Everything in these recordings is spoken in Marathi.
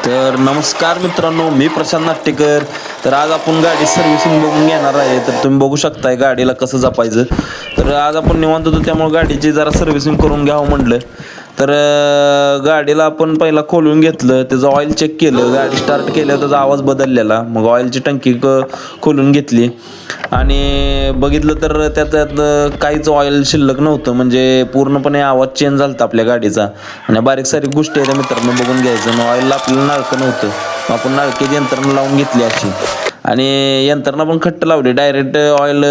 तर नमस्कार मित्रांनो, मी प्रशांत नाट्यकर. तर आज आपण गाडी सर्व्हिसिंग बघून घेणार आहे. तर तुम्ही बघू शकताय गाडीला कसं जपायचं. तर आज आपण निवांत होतो त्यामुळे गाडीची जरा सर्व्हिसिंग करून घ्यावं म्हटलं. तर गाडीला आपण पहिला खोलून घेतलं, त्याचं ऑइल चेक केलं, गाडी स्टार्ट केल्यावर त्याचा आवाज बदललेला. मग ऑइलची टंकी खोलून घेतली आणि बघितलं तर त्यात काहीच ऑइल शिल्लक नव्हतं, म्हणजे पूर्णपणे आवाज चेंज झाला होता आपल्या गाडीचा. आणि बारीक सारीक गोष्टी आहेत मित्रांनो, बघून घ्यायचं. ऑइलला आपल्याला नळकं नव्हतं, मग आपण नळक्याची यंत्रणा लावून घेतली अशी, आणि यंत्रणा पण खट्ट लावली, डायरेक्ट ऑइल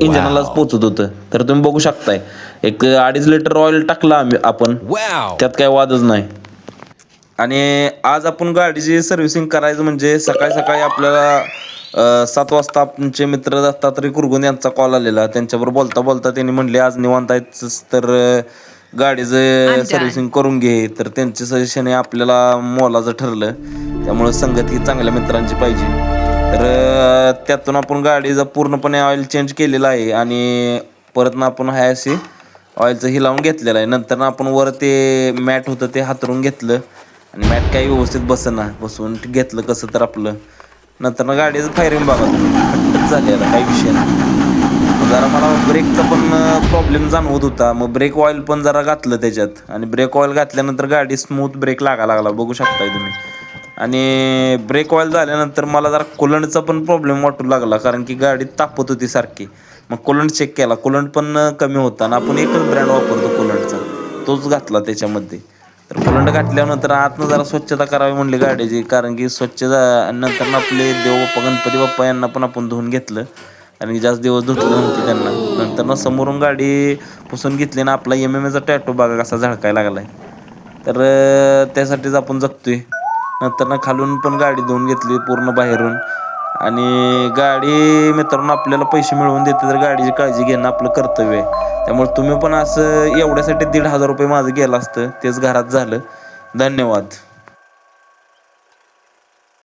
इंजनालाच पोचत होतं. तर तुम्ही बघू शकताय, एक 2.5 लिटर ऑइल टाकलं आपण, त्यात काय वादच नाही. आणि आज आपण गाडीची सर्व्हिसिंग करायचं म्हणजे सकाळी सकाळी आपल्याला 7 वाजता आमचे मित्र दत्तात्रय कुरगुन यांचा कॉल आलेला. त्यांच्याबरोबर बोलता बोलता त्यांनी म्हणले आज निवांत आहेच तर गाडीचं सर्व्हिसिंग करून घे. तर त्यांचे सजेशन हे आपल्याला मोलाचं ठरलं, त्यामुळे संगत ही चांगल्या मित्रांची पाहिजे. तर त्यातून आपण गाडीचा पूर्णपणे ऑइल चेंज केलेला आहे आणि परत ना आपण हाय अशी ऑइलचं ही लावून घेतलेलं आहे. नंतर आपण वर ते मॅट होतं ते हातरून घेतलं आणि मॅट काही व्यवस्थित बसवून घेतलं कसं तर आपलं. नंतर ना गाडीचं फायरिंग बघा तुम्ही झालेला, काही विषय नाही. जरा मला ब्रेकचा पण प्रॉब्लेम जाणवत होता, मग ब्रेक ऑइल पण जरा घातलं त्याच्यात, आणि ब्रेक ऑइल घातल्यानंतर गाडी स्मूथ ब्रेक लागायला लागला, बघू शकताय तुम्ही. आणि ब्रेक ऑइल झाल्यानंतर मला जरा कुलंटचा पण प्रॉब्लेम वाटू लागला, कारण की गाडी तापत होती सारखी. मग कुलंट चेक केला, कुलंट पण कमी होता, आणि आपण एकच ब्रँड वापरतो कुलंटचा, तोच घातला त्याच्यामध्ये. तर कुलंट घातल्यानंतर आतनं जरा स्वच्छता करावी म्हणली गाडीची, कारण की नंतर आपले देवबाप्पा गणपती बाप्पा यांना पण आपण धुवून घेतलं, कारण की जास्त दिवस धुतलं नव्हतं त्यांना. नंतर ना समोरून गाडी पुसून घेतली ना, आपला MMA चा टॅटू बघा कसा झळकायला लागलाय. तर त्यासाठीच आपण जगतोय. नंतर ना खालून पण गाडी धुवून घेतली पूर्ण बाहेरून. आणि गाडी मित्रांनो आपल्याला पैसे मिळवून देते, तर गाडीची काळजी घेणं आपलं कर्तव्य आहे. त्यामुळे तुम्ही पण असं एवढ्यासाठी 1,500 रुपये माझं गेलं असतं, तेच घरात झालं. धन्यवाद.